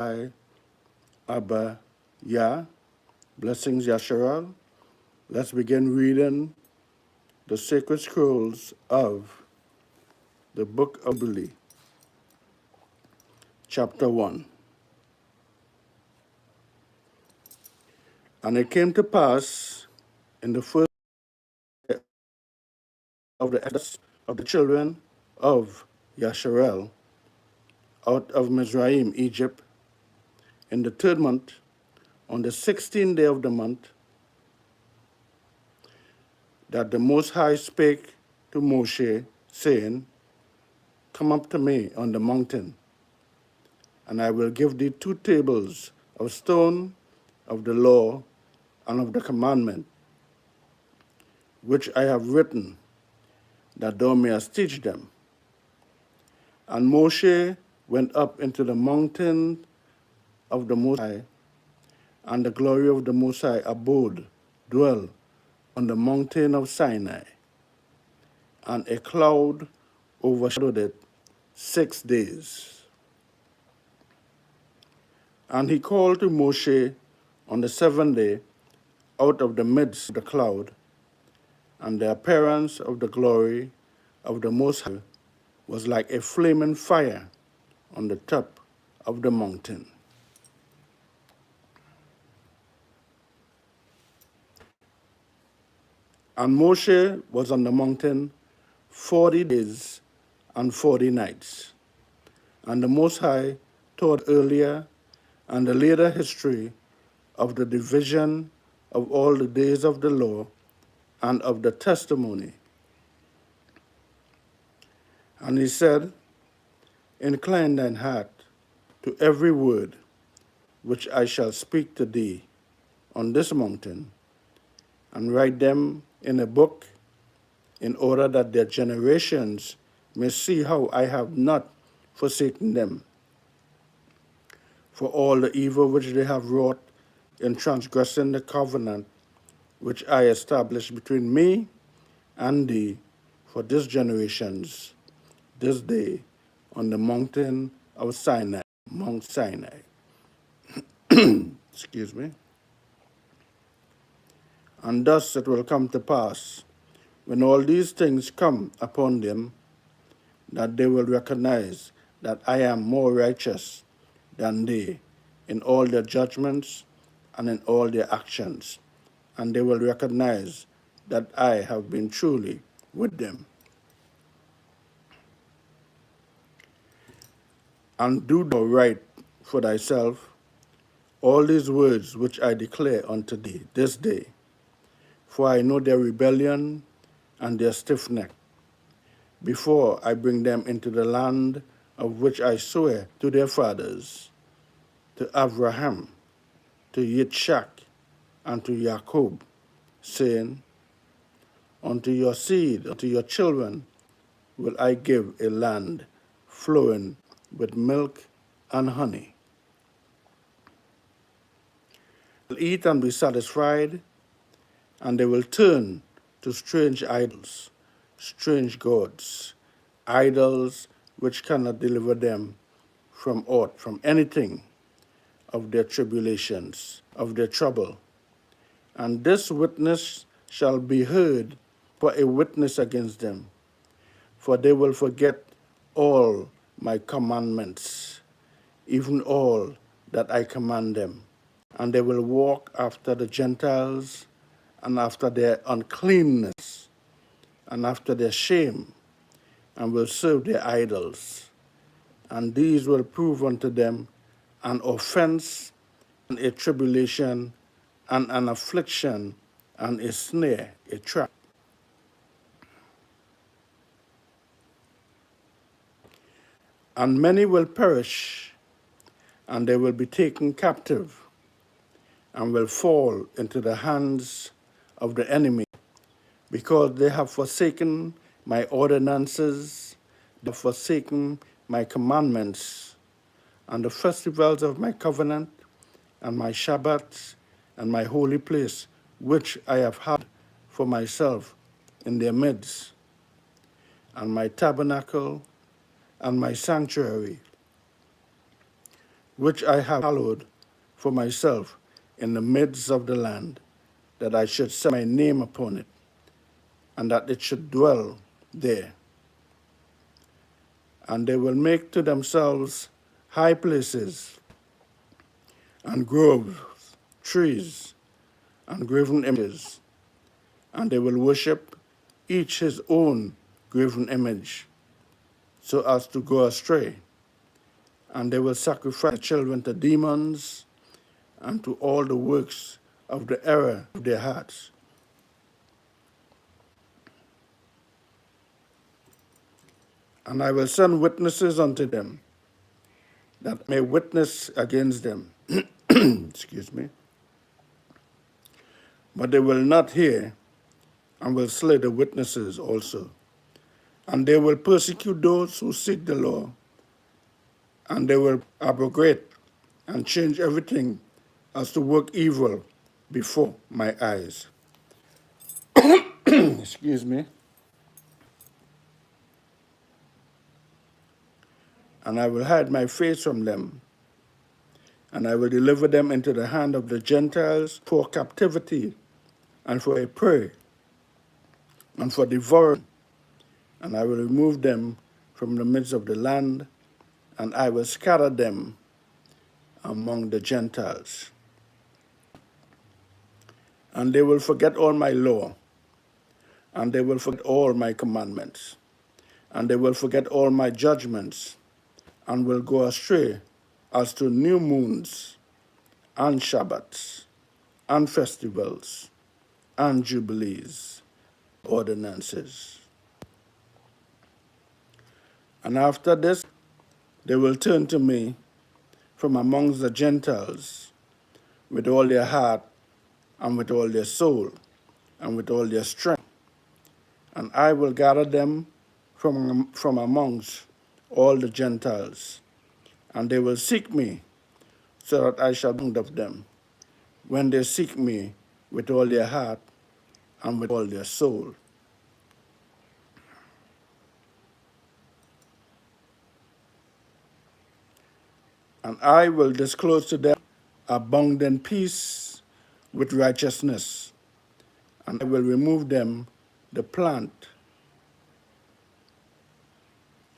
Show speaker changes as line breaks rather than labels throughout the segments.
Hi, Abba, Yah, blessings Yasharal. Let's begin reading the sacred scrolls of the book of Jubilee, chapter 1. And it came to pass in the first year of the Exodus of the children of Yasharel out of Mizraim, Egypt, in the third month, on the 16th day of the month, that the Most High spake to Moshe, saying, Come up to me on the mountain, and I will give thee 2 tables of stone of the law and of the commandment, which I have written, that thou mayest teach them. And Moshe went up into the mountain of the Most High, and the glory of the Most High dwelt on the mountain of Sinai, and a cloud overshadowed it 6 days. And he called to Moshe on the 7th day out of the midst of the cloud, and the appearance of the glory of the Most High was like a flaming fire on the top of the mountain. And Moshe was on the mountain 40 days and 40 nights. And the Most High taught earlier and the later history of the division of all the days of the law and of the testimony. And he said, Incline thine heart to every word which I shall speak to thee on this mountain, and write them in a book, in order that their generations may see how I have not forsaken them, for all the evil which they have wrought in transgressing the covenant which I established between me and thee for this generations, this day, on the mountain of Sinai, Mount Sinai. Excuse me. And thus it will come to pass, when all these things come upon them, that they will recognize that I am more righteous than they in all their judgments and in all their actions, and they will recognize that I have been truly with them. And do thou write for thyself all these words which I declare unto thee this day, for I know their rebellion and their stiff neck, before I bring them into the land of which I swear to their fathers, to Abraham, to Yitzchak, and to Jacob, saying, Unto your seed, unto your children, will I give a land flowing with milk and honey. They will eat and be satisfied, and they will turn to strange idols, strange gods, idols which cannot deliver them from aught, from anything of their tribulations, of their trouble. And this witness shall be heard for a witness against them, for they will forget all my commandments, even all that I command them. And they will walk after the Gentiles, and after their uncleanness, and after their shame, and will serve their idols. And these will prove unto them an offense, and a tribulation, and an affliction, and a snare, a trap. And many will perish, and they will be taken captive, and will fall into the hands of the enemy, because they have forsaken my ordinances, they have forsaken my commandments, and the festivals of my covenant, and my Shabbats, and my holy place, which I have had for myself in their midst, and my tabernacle, and my sanctuary, which I have hallowed for myself in the midst of the land, that I should set my name upon it, and that it should dwell there. And they will make to themselves high places, and groves, trees, and graven images, and they will worship each his own graven image, so as to go astray. And they will sacrifice children to demons and to all the works of the error of their hearts. And I will send witnesses unto them, that may witness against them. Excuse me. But they will not hear, and will slay the witnesses also. And they will persecute those who seek the law, and they will abrogate and change everything as to work evil before my eyes. Excuse me. And I will hide my face from them, and I will deliver them into the hand of the Gentiles for captivity, and for a prey, and for devouring. And I will remove them from the midst of the land, and I will scatter them among the Gentiles. And they will forget all my law, and they will forget all my commandments, and they will forget all my judgments, and will go astray as to new moons, and Shabbats, and festivals, and jubilees, ordinances. And after this, they will turn to me from amongst the Gentiles with all their heart, and with all their soul, and with all their strength. And I will gather them from amongst all the Gentiles, and they will seek me, so that I shall be of them, when they seek me with all their heart and with all their soul. And I will disclose to them abundant peace with righteousness, and I will remove them the plant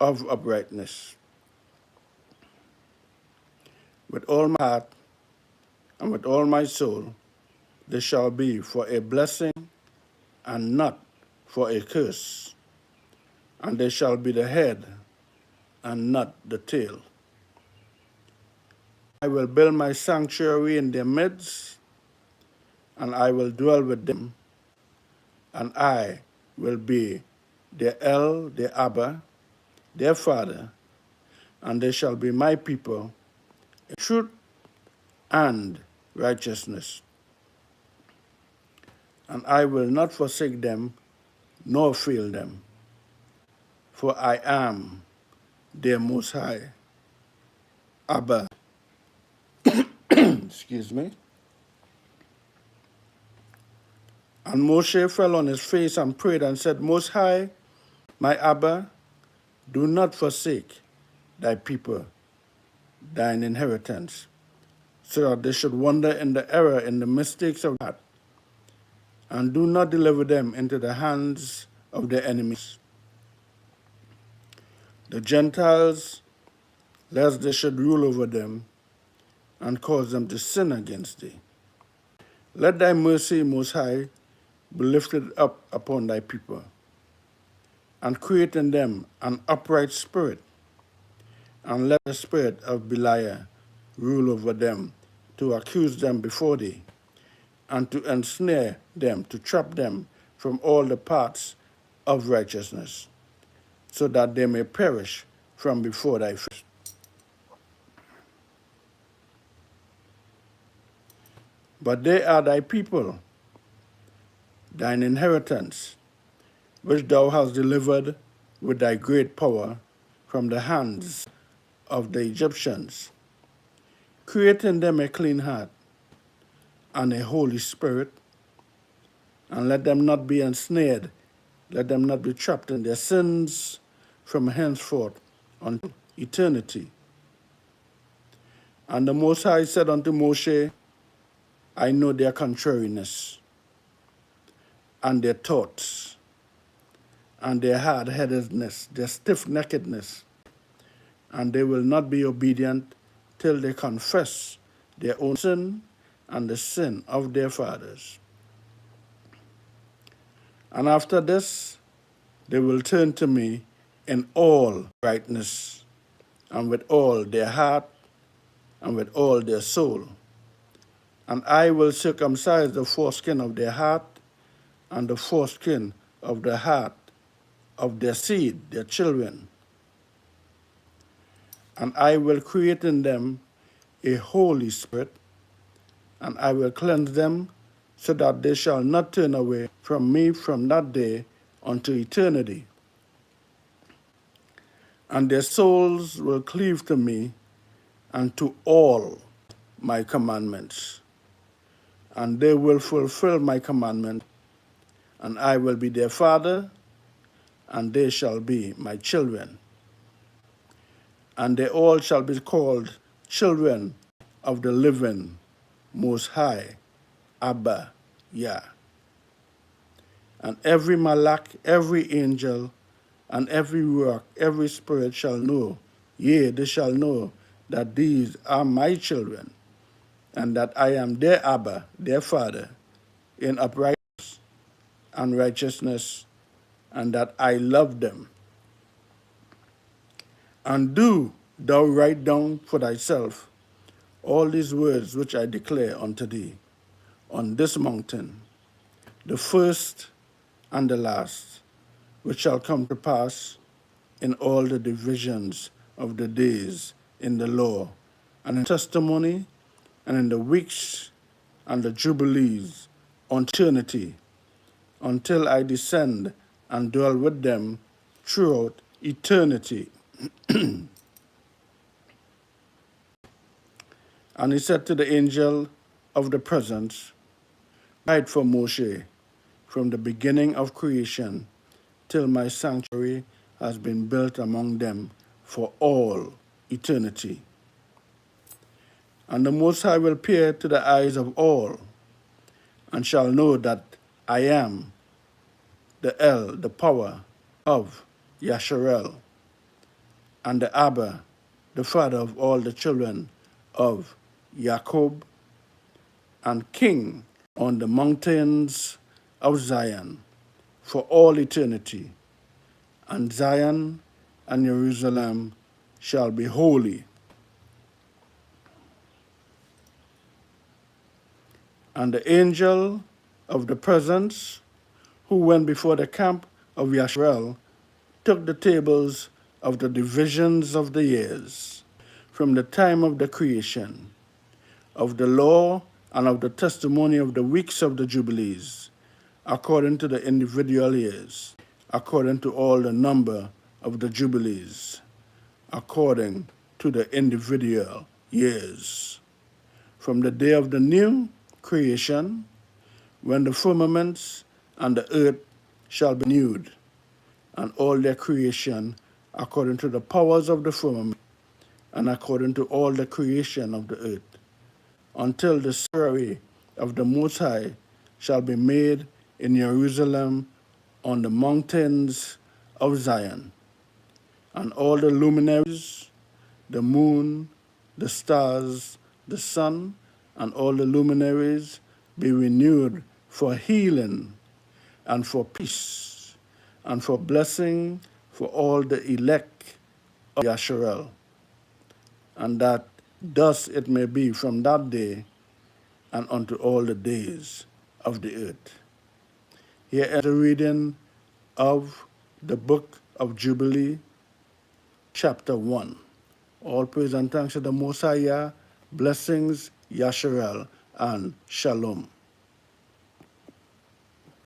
of uprightness. With all my heart and with all my soul, they shall be for a blessing and not for a curse, and they shall be the head and not the tail. I will build my sanctuary in their midst, and I will dwell with them, and I will be their their Abba, their Father, and they shall be my people in truth and righteousness. And I will not forsake them, nor fail them, for I am their Most High, Abba. Excuse me. And Moshe fell on his face and prayed and said, Most High, my Abba, do not forsake thy people, thine inheritance, so that they should wander in the error in the mistakes of God, and do not deliver them into the hands of their enemies, the Gentiles, lest they should rule over them and cause them to sin against thee. Let thy mercy, Most High, be lifted up upon thy people, and create in them an upright spirit, and let the spirit of Belial rule over them, to accuse them before thee, and to ensnare them, to trap them from all the paths of righteousness, so that they may perish from before thy face. But they are thy people, thine inheritance, which thou hast delivered with thy great power from the hands of the Egyptians. Create in them a clean heart and a holy spirit, and let them not be ensnared, let them not be trapped in their sins from henceforth unto eternity. And the Most High said unto Moshe, I know their contrariness, and their thoughts, and their hard-headedness, their stiff-neckedness, and they will not be obedient till they confess their own sin and the sin of their fathers. And after this, they will turn to me in all rightness, and with all their heart, and with all their soul. And I will circumcise the foreskin of their heart, and the foreskin of the heart of their seed, their children. And I will create in them a holy spirit, and I will cleanse them, so that they shall not turn away from me from that day unto eternity. And their souls will cleave to me and to all my commandments. And they will fulfill my commandment, and I will be their father, and they shall be my children. And they all shall be called children of the living Most High, Abba, Yah. And every malach, every angel, and every rock, every spirit shall know, yea, they shall know that these are my children, and that I am their Abba, their Father, in uprightness and righteousness, and that I love them. And do thou write down for thyself all these words which I declare unto thee on this mountain, the first and the last, which shall come to pass in all the divisions of the days in the law, and in testimony, and in the weeks and the jubilees, on eternity, until I descend and dwell with them throughout eternity. And he said to the angel of the presence, write for Moshe, from the beginning of creation till my sanctuary has been built among them for all eternity. And the Most High will appear to the eyes of all, and shall know that I am the El, the power of Yasharel, and the Abba, the father of all the children of Jacob, and king on the mountains of Zion for all eternity. And Zion and Jerusalem shall be holy. And the angel of the presence, who went before the camp of Yasharel, took the tables of the divisions of the years, from the time of the creation, of the law and of the testimony of the weeks of the jubilees, according to the individual years, according to all the number of the jubilees, according to the individual years, from the day of the new creation, when the firmaments and the earth shall be renewed, and all their creation according to the powers of the firmament, and according to all the creation of the earth, until the sanctuary of the Most High shall be made in Jerusalem on the mountains of Zion, and all the luminaries, the moon, the stars, the sun, and all the luminaries be renewed for healing and for peace and for blessing for all the elect of Yasharel, and that thus it may be from that day and unto all the days of the earth. Here is a reading of the book of Jubilee, chapter 1. All praise and thanks to the Most High, blessings, Yasharel, and Shalom.